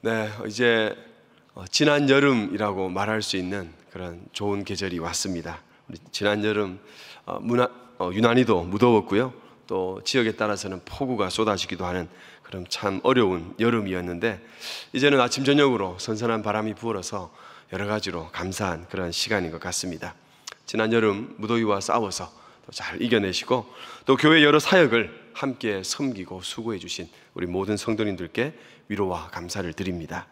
네, 이제 지난 여름이라고 말할 수 있는 그런 좋은 계절이 왔습니다. 지난 여름 유난히도 무더웠고요. 또 지역에 따라서는 폭우가 쏟아지기도 하는 그런 참 어려운 여름이었는데, 이제는 아침 저녁으로 선선한 바람이 불어서 여러 가지로 감사한 그런 시간인 것 같습니다. 지난 여름 무더위와 싸워서 잘 이겨내시고, 또 교회 여러 사역을 함께 섬기고 수고해 주신 우리 모든 성도님들께 위로와 감사를 드립니다.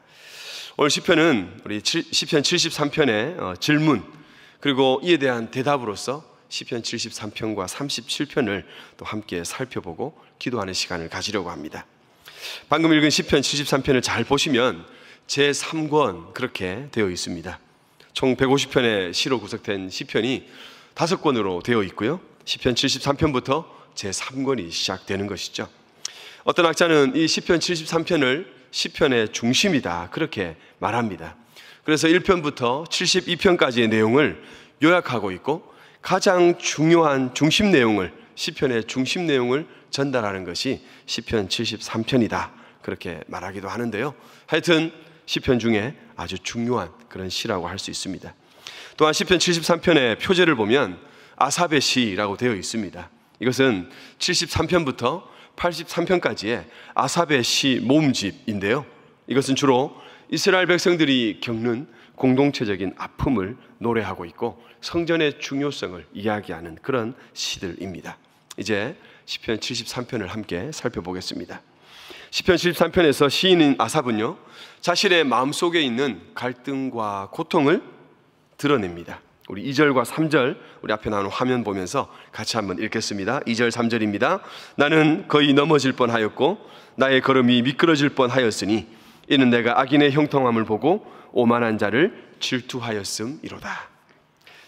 오늘 시편은 우리 시편 73편의 질문, 그리고 이에 대한 대답으로서 시편 73편과 37편을 또 함께 살펴보고 기도하는 시간을 가지려고 합니다. 방금 읽은 시편 73편을 잘 보시면 제3권 그렇게 되어 있습니다. 총 150편의 시로 구성된 시편이 5권으로 되어 있고요. 시편 73편부터 제3권이 시작되는 것이죠. 어떤 학자는 이 시편 73편을 시편의 중심이다 그렇게 말합니다. 그래서 1편부터 72편까지의 내용을 요약하고 있고, 가장 중요한 중심 내용을, 시편의 중심 내용을 전달하는 것이 시편 73편이다 그렇게 말하기도 하는데요. 하여튼 시편 중에 아주 중요한 그런 시라고 할 수 있습니다. 또한 시편 73편의 표제를 보면 아삽의 시라고 되어 있습니다. 이것은 73편부터 83편까지의 아삽의 시 모음집인데요, 이것은 주로 이스라엘 백성들이 겪는 공동체적인 아픔을 노래하고 있고 성전의 중요성을 이야기하는 그런 시들입니다. 이제 시편 73편을 함께 살펴보겠습니다. 시편 73편에서 시인인 아삽은요, 자신의 마음속에 있는 갈등과 고통을 드러냅니다. 우리 2절과 3절 우리 앞에 나오는 화면 보면서 같이 한번 읽겠습니다. 2절 3절입니다. 나는 거의 넘어질 뻔하였고 나의 걸음이 미끄러질 뻔하였으니 이는 내가 악인의 형통함을 보고 오만한 자를 질투하였음이로다.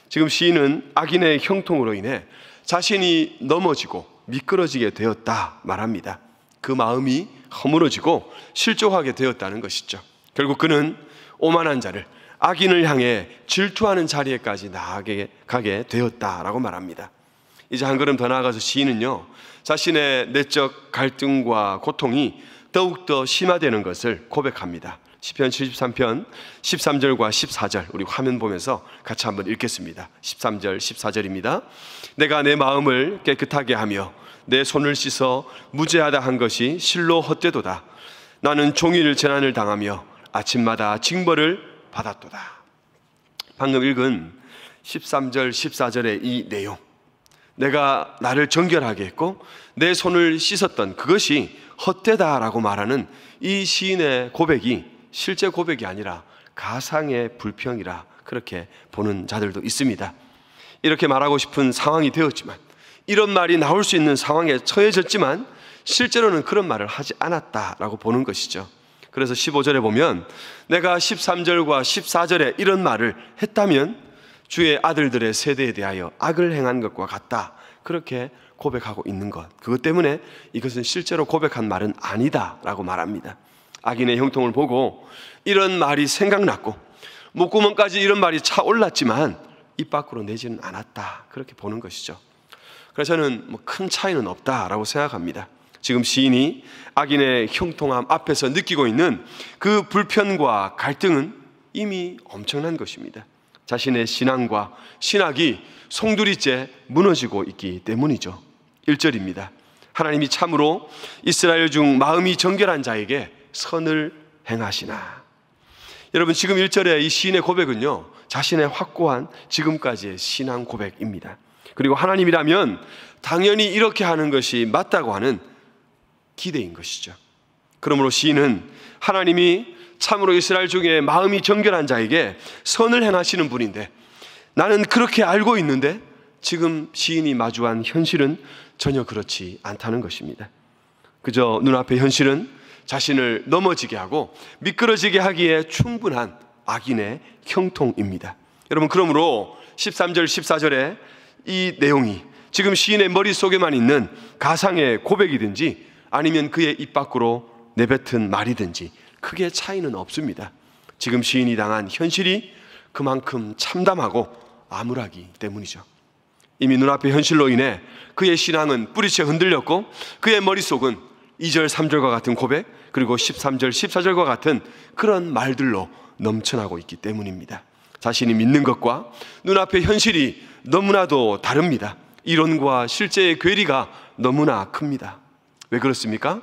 지금 시인은 악인의 형통으로 인해 자신이 넘어지고 미끄러지게 되었다 말합니다. 그 마음이 허물어지고 실족하게 되었다는 것이죠. 결국 그는 오만한 자를, 악인을 향해 질투하는 자리에까지 나아가게 되었다라고 말합니다. 이제 한 걸음 더 나아가서 시인은요, 자신의 내적 갈등과 고통이 더욱더 심화되는 것을 고백합니다. 시편 73편 13절과 14절 우리 화면 보면서 같이 한번 읽겠습니다. 13절 14절입니다. 내가 내 마음을 깨끗하게 하며 내 손을 씻어 무죄하다 한 것이 실로 헛되도다. 나는 종일 재난을 당하며 아침마다 징벌을 받았도다. 방금 읽은 13절 14절의 이 내용, 내가 나를 정결하게 했고 내 손을 씻었던 그것이 헛되다라고 말하는 이 시인의 고백이 실제 고백이 아니라 가상의 불평이라 그렇게 보는 자들도 있습니다. 이렇게 말하고 싶은 상황이 되었지만, 이런 말이 나올 수 있는 상황에 처해졌지만 실제로는 그런 말을 하지 않았다라고 보는 것이죠. 그래서 15절에 보면 내가 13절과 14절에 이런 말을 했다면 주의 아들들의 세대에 대하여 악을 행한 것과 같다 그렇게 고백하고 있는 것, 그것 때문에 이것은 실제로 고백한 말은 아니다라고 말합니다. 악인의 형통을 보고 이런 말이 생각났고 목구멍까지 이런 말이 차올랐지만 입 밖으로 내지는 않았다 그렇게 보는 것이죠. 그래서 저는 큰 차이는 없다라고 생각합니다. 지금 시인이 악인의 형통함 앞에서 느끼고 있는 그 불편과 갈등은 이미 엄청난 것입니다. 자신의 신앙과 신학이 송두리째 무너지고 있기 때문이죠. 1절입니다. 하나님이 참으로 이스라엘 중 마음이 정결한 자에게 선을 행하시나. 여러분, 지금 1절의 이 시인의 고백은요, 자신의 확고한 지금까지의 신앙 고백입니다. 그리고 하나님이라면 당연히 이렇게 하는 것이 맞다고 하는 기대인 것이죠. 그러므로 시인은 하나님이 참으로 이스라엘 중에 마음이 정결한 자에게 선을 행하시는 분인데, 나는 그렇게 알고 있는데 지금 시인이 마주한 현실은 전혀 그렇지 않다는 것입니다. 그저 눈앞의 현실은 자신을 넘어지게 하고 미끄러지게 하기에 충분한 악인의 형통입니다. 여러분, 그러므로 13절 14절의 이 내용이 지금 시인의 머릿속에만 있는 가상의 고백이든지 아니면 그의 입 밖으로 내뱉은 말이든지 크게 차이는 없습니다. 지금 시인이 당한 현실이 그만큼 참담하고 암울하기 때문이죠. 이미 눈앞의 현실로 인해 그의 신앙은 뿌리채 흔들렸고 그의 머릿속은 2절 3절과 같은 고백, 그리고 13절, 14절과 같은 그런 말들로 넘쳐나고 있기 때문입니다. 자신이 믿는 것과 눈앞의 현실이 너무나도 다릅니다. 이론과 실제의 괴리가 너무나 큽니다. 왜 그렇습니까?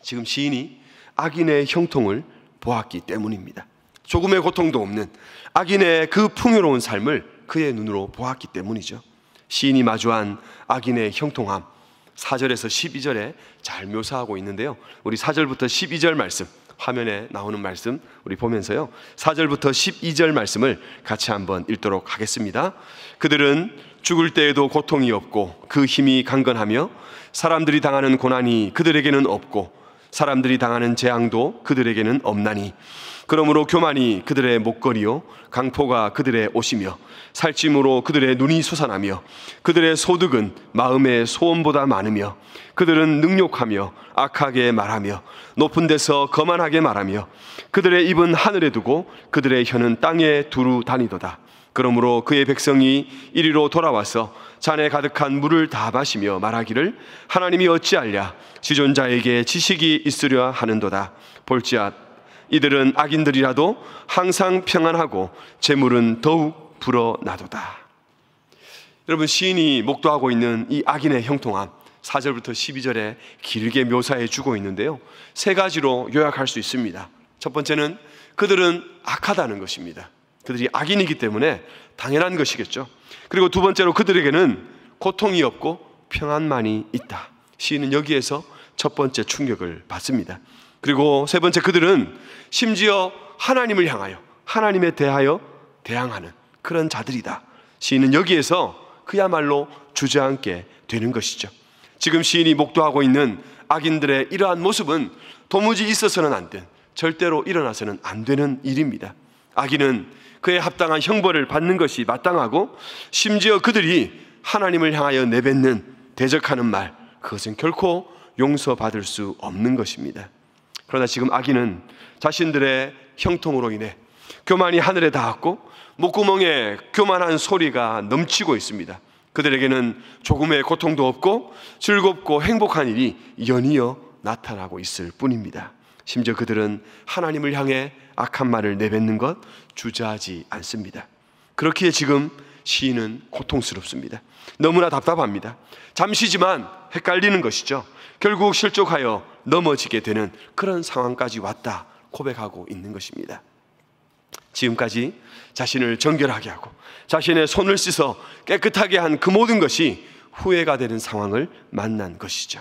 지금 시인이 악인의 형통을 보았기 때문입니다. 조금의 고통도 없는 악인의 그 풍요로운 삶을 그의 눈으로 보았기 때문이죠. 시인이 마주한 악인의 형통함, 4절에서 12절에 잘 묘사하고 있는데요, 우리 4절부터 12절 말씀, 화면에 나오는 말씀 우리 보면서요, 4절부터 12절 말씀을 같이 한번 읽도록 하겠습니다. 그들은 죽을 때에도 고통이 없고 그 힘이 강건하며 사람들이 당하는 고난이 그들에게는 없고 사람들이 당하는 재앙도 그들에게는 없나니 그러므로 교만이 그들의 목걸이요 강포가 그들의 옷이며 살찜으로 그들의 눈이 솟아나며 그들의 소득은 마음의 소원보다 많으며 그들은 능욕하며 악하게 말하며 높은 데서 거만하게 말하며 그들의 입은 하늘에 두고 그들의 혀는 땅에 두루 다니도다. 그러므로 그의 백성이 이리로 돌아와서 잔에 가득한 물을 다 마시며 말하기를 하나님이 어찌하랴 지존자에게 지식이 있으려 하는도다. 볼지앗 이들은 악인들이라도 항상 평안하고 재물은 더욱 불어나도다. 여러분, 시인이 목도하고 있는 이 악인의 형통함 4절부터 12절에 길게 묘사해 주고 있는데요, 세 가지로 요약할 수 있습니다. 첫 번째는 그들은 악하다는 것입니다. 그들이 악인이기 때문에 당연한 것이겠죠. 그리고 두 번째로 그들에게는 고통이 없고 평안만이 있다. 시인은 여기에서 첫 번째 충격을 받습니다. 그리고 세 번째, 그들은 심지어 하나님을 향하여 하나님에 대하여 대항하는 그런 자들이다. 시인은 여기에서 그야말로 주저앉게 되는 것이죠. 지금 시인이 목도하고 있는 악인들의 이러한 모습은 도무지 있어서는 안 된, 절대로 일어나서는 안 되는 일입니다. 악인은 그에 합당한 형벌을 받는 것이 마땅하고 심지어 그들이 하나님을 향하여 내뱉는 대적하는 말, 그것은 결코 용서받을 수 없는 것입니다. 그러나 지금 악인은 자신들의 형통으로 인해 교만이 하늘에 닿았고 목구멍에 교만한 소리가 넘치고 있습니다. 그들에게는 조금의 고통도 없고 즐겁고 행복한 일이 연이어 나타나고 있을 뿐입니다. 심지어 그들은 하나님을 향해 악한 말을 내뱉는 것 주저하지 않습니다. 그렇기에 지금 시인은 고통스럽습니다. 너무나 답답합니다. 잠시지만 헷갈리는 것이죠. 결국 실족하여 넘어지게 되는 그런 상황까지 왔다 고백하고 있는 것입니다. 지금까지 자신을 정결하게 하고 자신의 손을 씻어 깨끗하게 한 그 모든 것이 후회가 되는 상황을 만난 것이죠.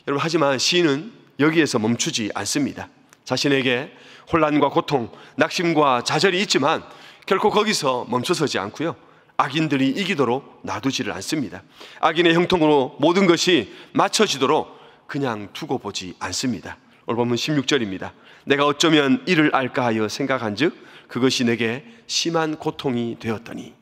여러분, 하지만 시인은 여기에서 멈추지 않습니다. 자신에게 혼란과 고통, 낙심과 좌절이 있지만 결코 거기서 멈춰서지 않고요, 악인들이 이기도록 놔두지를 않습니다. 악인의 형통으로 모든 것이 맞춰지도록 그냥 두고 보지 않습니다. 오늘 보면 16절입니다. 내가 어쩌면 이를 알까 하여 생각한즉 그것이 내게 심한 고통이 되었더니.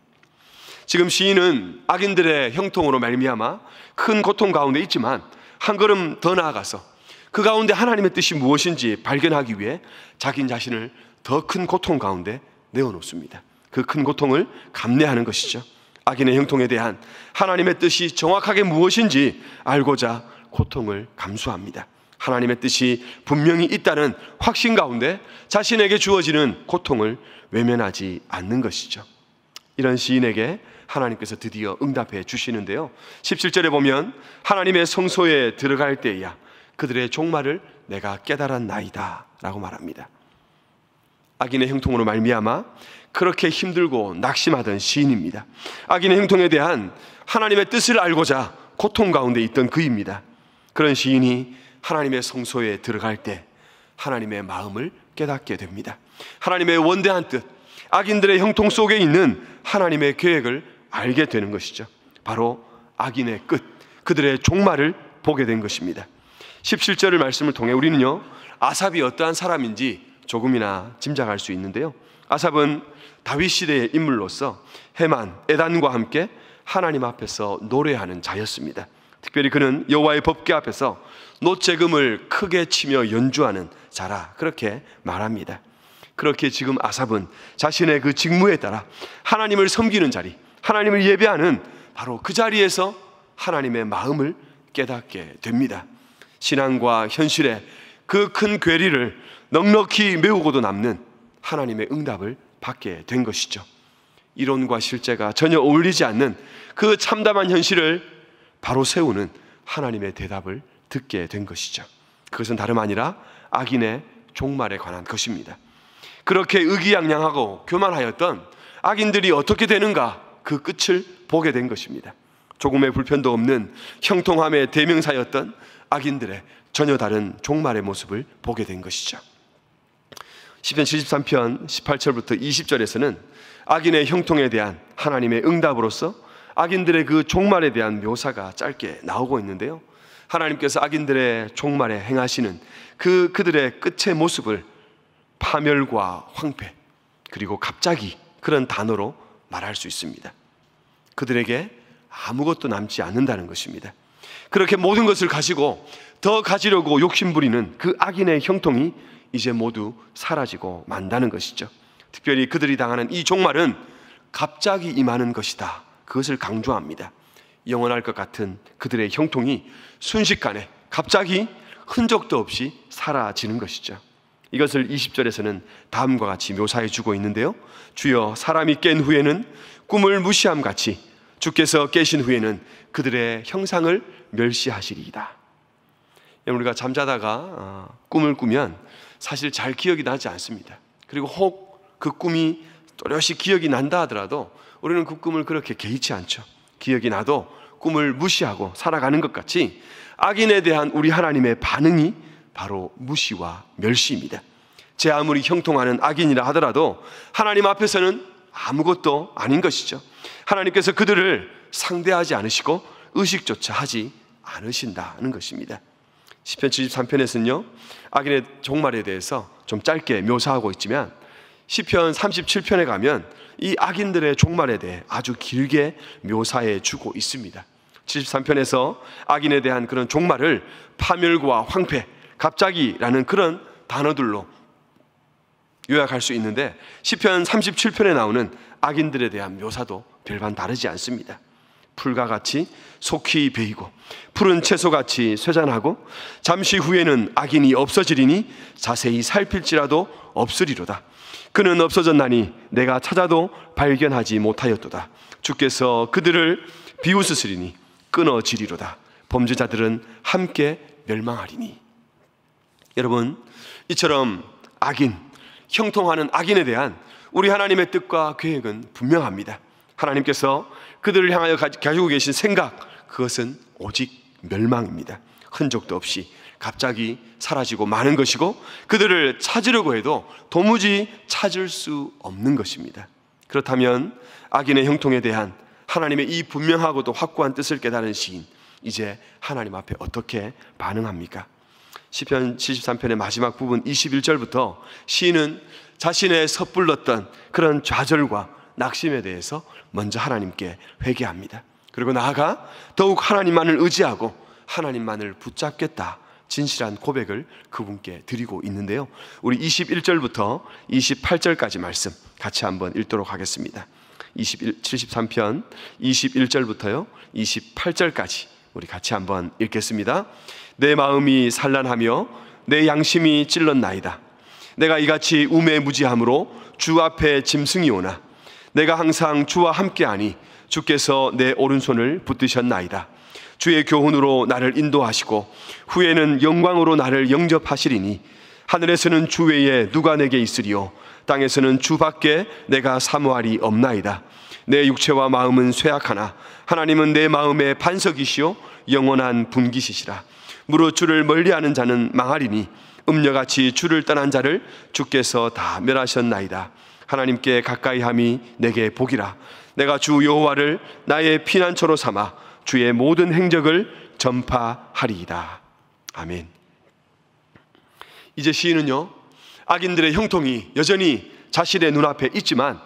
지금 시인은 악인들의 형통으로 말미암아 큰 고통 가운데 있지만 한 걸음 더 나아가서 그 가운데 하나님의 뜻이 무엇인지 발견하기 위해 자기 자신을 더 큰 고통 가운데 내어놓습니다. 그 큰 고통을 감내하는 것이죠. 악인의 형통에 대한 하나님의 뜻이 정확하게 무엇인지 알고자 고통을 감수합니다. 하나님의 뜻이 분명히 있다는 확신 가운데 자신에게 주어지는 고통을 외면하지 않는 것이죠. 이런 시인에게 하나님께서 드디어 응답해 주시는데요, 17절에 보면 하나님의 성소에 들어갈 때야 그들의 종말을 내가 깨달았나이다 라고 말합니다. 악인의 형통으로 말미암아 그렇게 힘들고 낙심하던 시인입니다. 악인의 형통에 대한 하나님의 뜻을 알고자 고통 가운데 있던 그입니다. 그런 시인이 하나님의 성소에 들어갈 때 하나님의 마음을 깨닫게 됩니다. 하나님의 원대한 뜻, 악인들의 형통 속에 있는 하나님의 계획을 알게 되는 것이죠. 바로 악인의 끝, 그들의 종말을 보게 된 것입니다. 17절의 말씀을 통해 우리는요, 아삽이 어떠한 사람인지 조금이나 짐작할 수 있는데요, 아삽은 다윗 시대의 인물로서 헤만, 에단과 함께 하나님 앞에서 노래하는 자였습니다. 특별히 그는 여호와의 법궤 앞에서 놋재금을 크게 치며 연주하는 자라 그렇게 말합니다. 그렇게 지금 아삽은 자신의 그 직무에 따라 하나님을 섬기는 자리, 하나님을 예배하는 바로 그 자리에서 하나님의 마음을 깨닫게 됩니다. 신앙과 현실의 그 큰 괴리를 넉넉히 메우고도 남는 하나님의 응답을 받게 된 것이죠. 이론과 실제가 전혀 어울리지 않는 그 참담한 현실을 바로 세우는 하나님의 대답을 듣게 된 것이죠. 그것은 다름 아니라 악인의 종말에 관한 것입니다. 그렇게 의기양양하고 교만하였던 악인들이 어떻게 되는가, 그 끝을 보게 된 것입니다. 조금의 불편도 없는 형통함의 대명사였던 악인들의 전혀 다른 종말의 모습을 보게 된 것이죠. 시편 73편 18절부터 20절에서는 악인의 형통에 대한 하나님의 응답으로서 악인들의 그 종말에 대한 묘사가 짧게 나오고 있는데요, 하나님께서 악인들의 종말에 행하시는 그들의 끝의 모습을 파멸과 황폐, 그리고 갑자기, 그런 단어로 말할 수 있습니다. 그들에게 아무것도 남지 않는다는 것입니다. 그렇게 모든 것을 가지고 더 가지려고 욕심부리는 그 악인의 형통이 이제 모두 사라지고 만다는 것이죠. 특별히 그들이 당하는 이 종말은 갑자기 임하는 것이다, 그것을 강조합니다. 영원할 것 같은 그들의 형통이 순식간에 갑자기 흔적도 없이 사라지는 것이죠. 이것을 20절에서는 다음과 같이 묘사해 주고 있는데요, 주여 사람이 깬 후에는 꿈을 무시함같이 주께서 깨신 후에는 그들의 형상을 멸시하시리이다. 우리가 잠자다가 꿈을 꾸면 사실 잘 기억이 나지 않습니다. 그리고 혹 그 꿈이 또렷이 기억이 난다 하더라도 우리는 그 꿈을 그렇게 개의치 않죠. 기억이 나도 꿈을 무시하고 살아가는 것 같이 악인에 대한 우리 하나님의 반응이 바로 무시와 멸시입니다. 제 아무리 형통하는 악인이라 하더라도 하나님 앞에서는 아무것도 아닌 것이죠. 하나님께서 그들을 상대하지 않으시고 의식조차 하지 않으신다는 것입니다. 시편 73편에서는요 악인의 종말에 대해서 좀 짧게 묘사하고 있지만 시편 37편에 가면 이 악인들의 종말에 대해 아주 길게 묘사해 주고 있습니다. 73편에서 악인에 대한 그런 종말을 파멸과 황폐, 갑자기라는 그런 단어들로 요약할 수 있는데 시편 37편에 나오는 악인들에 대한 묘사도 별반 다르지 않습니다. 풀과 같이 속히 베이고 푸른 채소같이 쇠잔하고 잠시 후에는 악인이 없어지리니 자세히 살필지라도 없으리로다. 그는 없어졌나니 내가 찾아도 발견하지 못하였도다. 주께서 그들을 비웃으시리니 끊어지리로다. 범죄자들은 함께 멸망하리니. 여러분, 이처럼 악인, 형통하는 악인에 대한 우리 하나님의 뜻과 계획은 분명합니다. 하나님께서 그들을 향하여 가지고 계신 생각, 그것은 오직 멸망입니다. 흔적도 없이 갑자기 사라지고 마는 것이고 그들을 찾으려고 해도 도무지 찾을 수 없는 것입니다. 그렇다면 악인의 형통에 대한 하나님의 이 분명하고도 확고한 뜻을 깨달은 시인, 이제 하나님 앞에 어떻게 반응합니까? 시편 73편의 마지막 부분 21절부터 시인은 자신의 섣불렀던 그런 좌절과 낙심에 대해서 먼저 하나님께 회개합니다. 그리고 나아가 더욱 하나님만을 의지하고 하나님만을 붙잡겠다, 진실한 고백을 그분께 드리고 있는데요, 우리 21절부터 28절까지 말씀 같이 한번 읽도록 하겠습니다. 73편 21절부터요 28절까지 우리 같이 한번 읽겠습니다. 내 마음이 산란하며 내 양심이 찔렀나이다. 내가 이같이 우매무지함으로 주 앞에 짐승이 오나 내가 항상 주와 함께하니 주께서 내 오른손을 붙드셨나이다. 주의 교훈으로 나를 인도하시고 후에는 영광으로 나를 영접하시리니 하늘에서는 주 외에 누가 내게 있으리요 땅에서는 주밖에 내가 사모할이 없나이다. 내 육체와 마음은 쇠약하나 하나님은 내 마음의 반석이시요 영원한 분기시시라. 무릇 주를 멀리하는 자는 망하리니 음녀같이 주를 떠난 자를 주께서 다 멸하셨나이다. 하나님께 가까이함이 내게 복이라. 내가 주 여호와를 나의 피난처로 삼아 주의 모든 행적을 전파하리이다. 아멘. 이제 시인은요 악인들의 형통이 여전히 자신의 눈앞에 있지만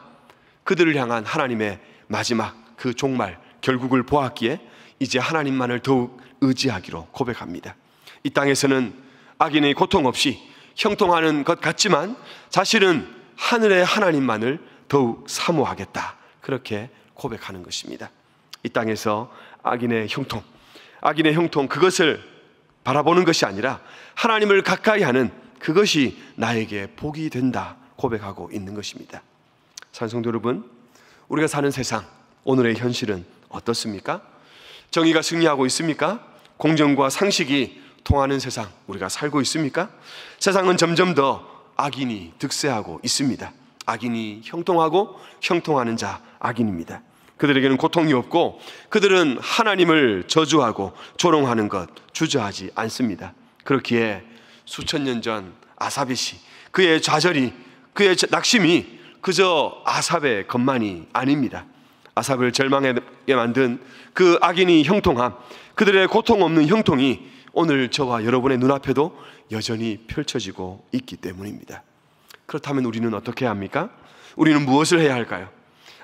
그들을 향한 하나님의 마지막 그 종말 결국을 보았기에 이제 하나님만을 더욱 의지하기로 고백합니다. 이 땅에서는 악인의 고통 없이 형통하는 것 같지만 자신은 하늘의 하나님만을 더욱 사모하겠다, 그렇게 고백하는 것입니다. 이 땅에서 악인의 형통, 그것을 바라보는 것이 아니라 하나님을 가까이 하는 그것이 나에게 복이 된다 고백하고 있는 것입니다. 산성도 여러분, 우리가 사는 세상, 오늘의 현실은 어떻습니까? 정의가 승리하고 있습니까? 공정과 상식이 통하는 세상 우리가 살고 있습니까? 세상은 점점 더 악인이 득세하고 있습니다. 악인이 형통하고 형통하는 자 악인입니다. 그들에게는 고통이 없고 그들은 하나님을 저주하고 조롱하는 것 주저하지 않습니다. 그렇기에 수천 년 전 아삽의 그의 좌절이, 그의 낙심이 그저 아삽의 것만이 아닙니다. 아삽을 절망하게 만든 그 악인이 형통함, 그들의 고통 없는 형통이 오늘 저와 여러분의 눈앞에도 여전히 펼쳐지고 있기 때문입니다. 그렇다면 우리는 어떻게 해야 합니까? 우리는 무엇을 해야 할까요?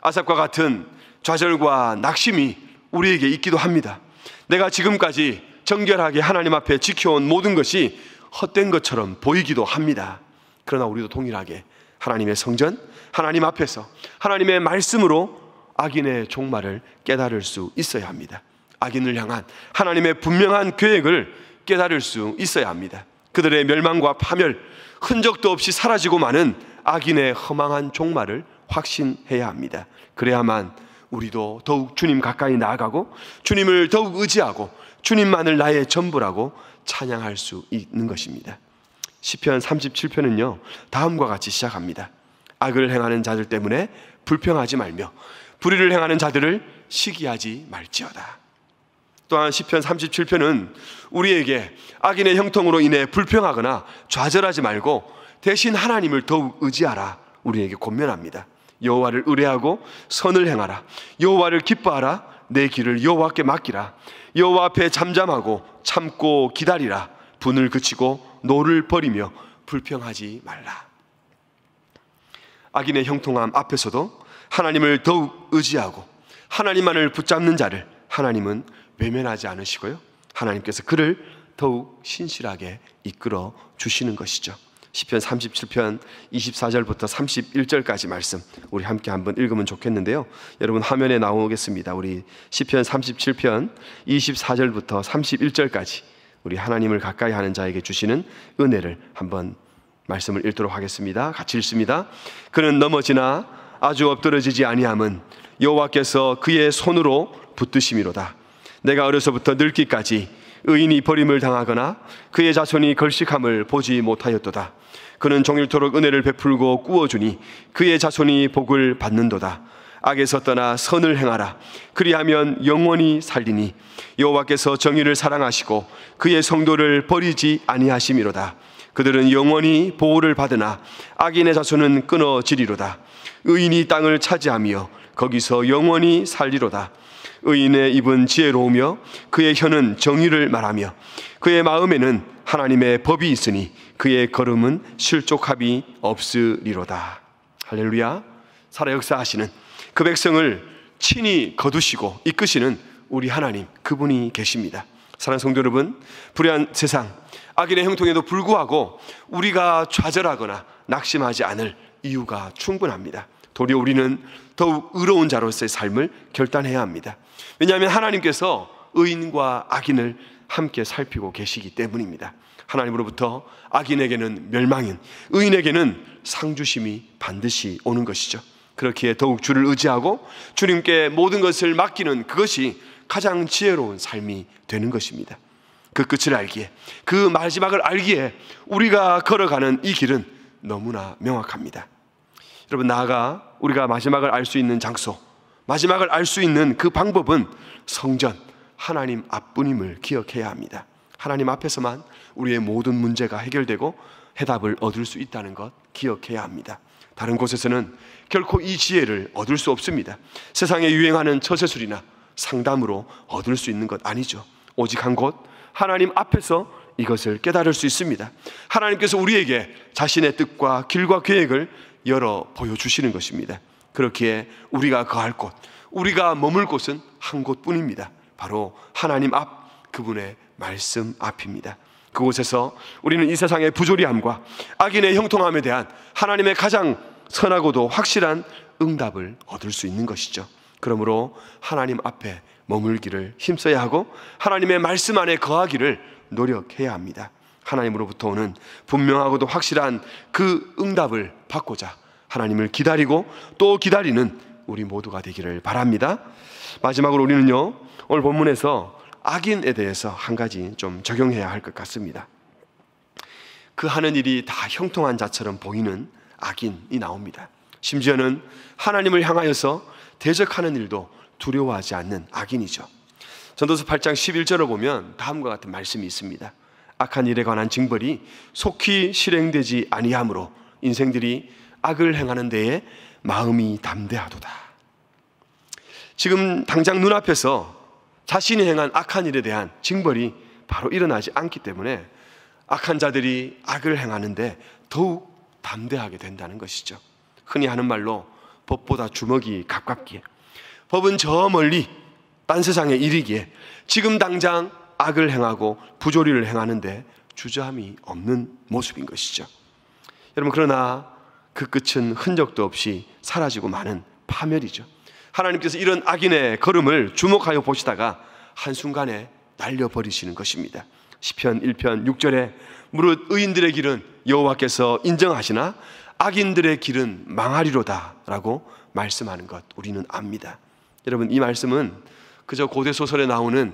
아삽과 같은 좌절과 낙심이 우리에게 있기도 합니다. 내가 지금까지 정결하게 하나님 앞에 지켜온 모든 것이 헛된 것처럼 보이기도 합니다. 그러나 우리도 동일하게 하나님의 성전, 하나님 앞에서 하나님의 말씀으로 악인의 종말을 깨달을 수 있어야 합니다. 악인을 향한 하나님의 분명한 계획을 깨달을 수 있어야 합니다. 그들의 멸망과 파멸, 흔적도 없이 사라지고 마는 악인의 허망한 종말을 확신해야 합니다. 그래야만 우리도 더욱 주님 가까이 나아가고 주님을 더욱 의지하고 주님만을 나의 전부라고 찬양할 수 있는 것입니다. 시편 37편은요 다음과 같이 시작합니다. 악을 행하는 자들 때문에 불평하지 말며 불의를 행하는 자들을 시기하지 말지어다. 또한 시편 37편은 우리에게 악인의 형통으로 인해 불평하거나 좌절하지 말고 대신 하나님을 더욱 의지하라 우리에게 권면합니다. 여호와를 의뢰하고 선을 행하라. 여호와를 기뻐하라. 내 길을 여호와께 맡기라. 여호와 앞에 잠잠하고 참고 기다리라. 분을 그치고 노를 버리며 불평하지 말라. 악인의 형통함 앞에서도 하나님을 더욱 의지하고 하나님만을 붙잡는 자를 하나님은 외면하지 않으시고요, 하나님께서 그를 더욱 신실하게 이끌어 주시는 것이죠. 시편 37편 24절부터 31절까지 말씀 우리 함께 한번 읽으면 좋겠는데요, 여러분 화면에 나오겠습니다. 우리 시편 37편 24절부터 31절까지 우리 하나님을 가까이 하는 자에게 주시는 은혜를 한번 말씀을 읽도록 하겠습니다. 같이 읽습니다. 그는 넘어지나 아주 엎드러지지 아니함은 여호와께서 그의 손으로 붙드심이로다. 내가 어려서부터 늙기까지 의인이 버림을 당하거나 그의 자손이 걸식함을 보지 못하였도다. 그는 종일토록 은혜를 베풀고 꾸어주니 그의 자손이 복을 받는도다. 악에서 떠나 선을 행하라. 그리하면 영원히 살리니 여호와께서 정의를 사랑하시고 그의 성도를 버리지 아니하심이로다. 그들은 영원히 보호를 받으나 악인의 자손은 끊어지리로다. 의인이 땅을 차지하며 거기서 영원히 살리로다. 의인의 입은 지혜로우며 그의 혀는 정의를 말하며 그의 마음에는 하나님의 법이 있으니 그의 걸음은 실족함이 없으리로다. 할렐루야. 살아 역사하시는 그 백성을 친히 거두시고 이끄시는 우리 하나님, 그분이 계십니다. 사랑하는 성도 여러분, 불의한 세상, 악인의 형통에도 불구하고 우리가 좌절하거나 낙심하지 않을 이유가 충분합니다. 도리어 우리는 더욱 의로운 자로서의 삶을 결단해야 합니다. 왜냐하면 하나님께서 의인과 악인을 함께 살피고 계시기 때문입니다. 하나님으로부터 악인에게는 멸망인, 의인에게는 상주심이 반드시 오는 것이죠. 그렇기에 더욱 주를 의지하고 주님께 모든 것을 맡기는 그것이 가장 지혜로운 삶이 되는 것입니다. 그 끝을 알기에, 그 마지막을 알기에 우리가 걸어가는 이 길은 너무나 명확합니다. 여러분, 나아가 우리가 마지막을 알 수 있는 장소, 마지막을 알 수 있는 그 방법은 성전, 하나님 앞뿐임을 기억해야 합니다. 하나님 앞에서만 우리의 모든 문제가 해결되고 해답을 얻을 수 있다는 것 기억해야 합니다. 다른 곳에서는 결코 이 지혜를 얻을 수 없습니다. 세상에 유행하는 처세술이나 상담으로 얻을 수 있는 것 아니죠. 오직 한 곳, 하나님 앞에서 이것을 깨달을 수 있습니다. 하나님께서 우리에게 자신의 뜻과 길과 계획을 열어 보여주시는 것입니다. 그렇기에 우리가 거할 곳, 우리가 머물 곳은 한 곳뿐입니다. 바로 하나님 앞, 그분의 말씀 앞입니다. 그곳에서 우리는 이 세상의 부조리함과 악인의 형통함에 대한 하나님의 가장 선하고도 확실한 응답을 얻을 수 있는 것이죠. 그러므로 하나님 앞에 머물기를 힘써야 하고 하나님의 말씀 안에 거하기를 노력해야 합니다. 하나님으로부터 오는 분명하고도 확실한 그 응답을 받고자 하나님을 기다리고 또 기다리는 우리 모두가 되기를 바랍니다. 마지막으로 우리는요, 오늘 본문에서 악인에 대해서 한 가지 좀 적용해야 할 것 같습니다. 그 하는 일이 다 형통한 자처럼 보이는 악인이 나옵니다. 심지어는 하나님을 향하여서 대적하는 일도 두려워하지 않는 악인이죠. 전도서 8장 11절을 보면 다음과 같은 말씀이 있습니다. 악한 일에 관한 징벌이 속히 실행되지 아니하므로 인생들이 악을 행하는 데에 마음이 담대하도다. 지금 당장 눈앞에서 자신이 행한 악한 일에 대한 징벌이 바로 일어나지 않기 때문에 악한 자들이 악을 행하는데 더욱 담대하게 된다는 것이죠. 흔히 하는 말로 법보다 주먹이 가깝기에, 법은 저 멀리 딴 세상에 이르기에 지금 당장 악을 행하고 부조리를 행하는데 주저함이 없는 모습인 것이죠. 여러분, 그러나 그 끝은 흔적도 없이 사라지고 마는 파멸이죠. 하나님께서 이런 악인의 걸음을 주목하여 보시다가 한순간에 날려버리시는 것입니다. 시편 1편 6절에 무릇 의인들의 길은 여호와께서 인정하시나 악인들의 길은 망하리로다 라고 말씀하는 것 우리는 압니다. 여러분, 이 말씀은 그저 고대 소설에 나오는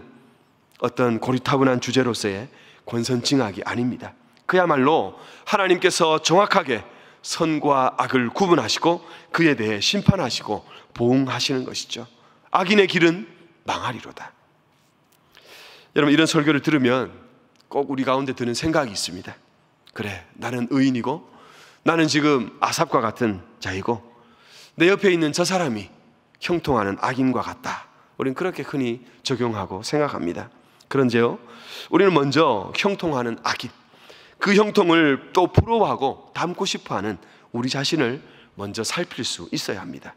어떤 고리타분한 주제로서의 권선징악이 아닙니다. 그야말로 하나님께서 정확하게 선과 악을 구분하시고 그에 대해 심판하시고 보응하시는 것이죠. 악인의 길은 망하리로다. 여러분, 이런 설교를 들으면 꼭 우리 가운데 드는 생각이 있습니다. 그래, 나는 의인이고 나는 지금 아삽과 같은 자이고 내 옆에 있는 저 사람이 형통하는 악인과 같다. 우리는 그렇게 흔히 적용하고 생각합니다. 그런데요, 우리는 먼저 형통하는 악인, 그 형통을 또 부러워하고 닮고 싶어하는 우리 자신을 먼저 살필 수 있어야 합니다.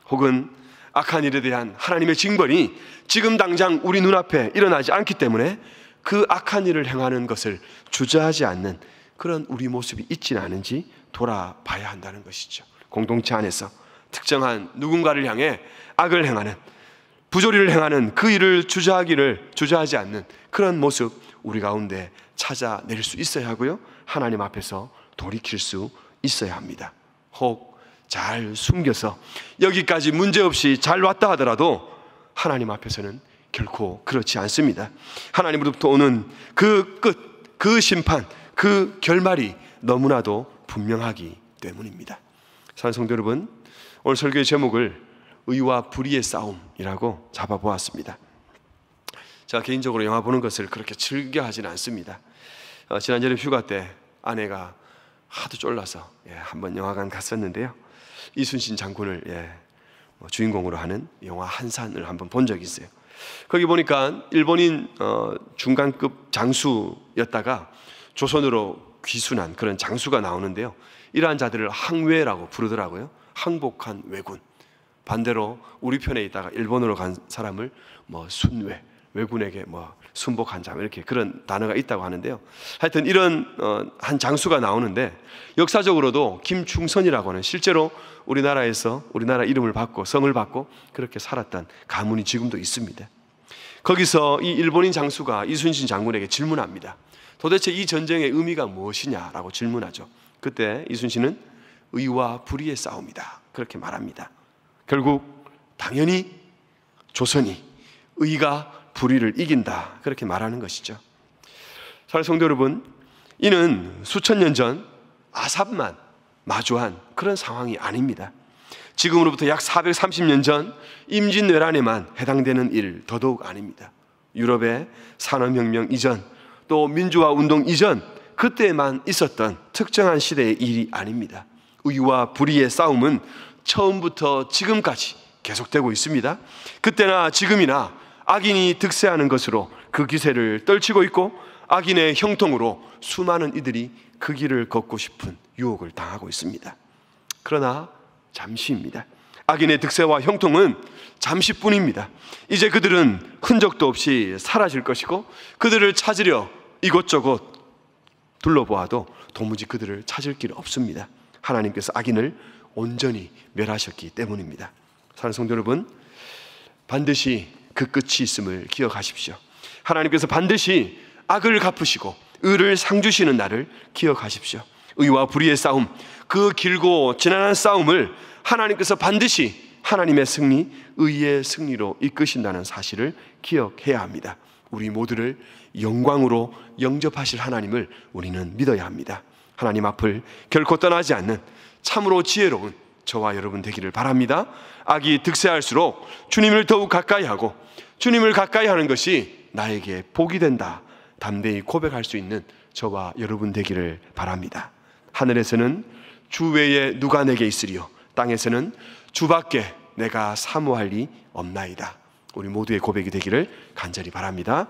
혹은 악한 일에 대한 하나님의 징벌이 지금 당장 우리 눈앞에 일어나지 않기 때문에 그 악한 일을 행하는 것을 주저하지 않는 그런 우리 모습이 있지는 않은지 돌아봐야 한다는 것이죠. 공동체 안에서 특정한 누군가를 향해 악을 행하는, 부조리를 행하는 그 일을 주저하지 않는 그런 모습 우리 가운데 찾아낼 수 있어야 하고요, 하나님 앞에서 돌이킬 수 있어야 합니다. 혹 잘 숨겨서 여기까지 문제없이 잘 왔다 하더라도 하나님 앞에서는 결코 그렇지 않습니다. 하나님으로부터 오는 그 끝, 그 심판, 그 결말이 너무나도 분명하기 때문입니다. 사랑하는 성도 여러분, 오늘 설교의 제목을 의와 불의의 싸움이라고 잡아보았습니다. 제가 개인적으로 영화 보는 것을 그렇게 즐겨하지는 않습니다. 지난 여름 휴가 때 아내가 하도 쫄라서 한번 영화관 갔었는데요, 이순신 장군을 주인공으로 하는 영화 한산을 한번 본 적이 있어요. 거기 보니까 일본인 중간급 장수였다가 조선으로 귀순한 그런 장수가 나오는데요, 이러한 자들을 항외라고 부르더라고요. 항복한 왜군. 반대로 우리 편에 있다가 일본으로 간 사람을 순외, 왜군에게 순복한 자, 이렇게 그런 단어가 있다고 하는데요. 하여튼 이런 한 장수가 나오는데, 역사적으로도 김충선이라고 하는 실제로 우리나라에서 우리나라 이름을 받고 성을 받고 그렇게 살았던 가문이 지금도 있습니다. 거기서 이 일본인 장수가 이순신 장군에게 질문합니다. 도대체 이 전쟁의 의미가 무엇이냐라고 질문하죠. 그때 이순신은 의와 불의의 싸움이다, 그렇게 말합니다. 결국 당연히 조선이 의가 불의를 이긴다, 그렇게 말하는 것이죠. 사랑하는 성도 여러분, 이는 수천 년 전 아삽만 마주한 그런 상황이 아닙니다. 지금으로부터 약 430년 전 임진왜란에만 해당되는 일 더더욱 아닙니다. 유럽의 산업혁명 이전, 또 민주화 운동 이전, 그때만 있었던 특정한 시대의 일이 아닙니다. 의와 불의의 싸움은 처음부터 지금까지 계속되고 있습니다. 그때나 지금이나 악인이 득세하는 것으로 그 기세를 떨치고 있고, 악인의 형통으로 수많은 이들이 그 길을 걷고 싶은 유혹을 당하고 있습니다. 그러나 잠시입니다. 악인의 득세와 형통은 잠시뿐입니다. 이제 그들은 흔적도 없이 사라질 것이고, 그들을 찾으려 이곳저곳 둘러보아도 도무지 그들을 찾을 길 없습니다. 하나님께서 악인을 온전히 멸하셨기 때문입니다. 사랑하는 성도 여러분, 반드시 그 끝이 있음을 기억하십시오. 하나님께서 반드시 악을 갚으시고 의를 상 주시는 날을 기억하십시오. 의와 불의의 싸움, 그 길고 지난한 싸움을 하나님께서 반드시 하나님의 승리, 의의 승리로 이끄신다는 사실을 기억해야 합니다. 우리 모두를 영광으로 영접하실 하나님을 우리는 믿어야 합니다. 하나님 앞을 결코 떠나지 않는 참으로 지혜로운 저와 여러분 되기를 바랍니다. 악이 득세할수록 주님을 더욱 가까이 하고 주님을 가까이 하는 것이 나에게 복이 된다, 담대히 고백할 수 있는 저와 여러분 되기를 바랍니다. 하늘에서는 주 외에 누가 내게 있으리요, 땅에서는 주밖에 내가 사모할 리 없나이다. 우리 모두의 고백이 되기를 간절히 바랍니다.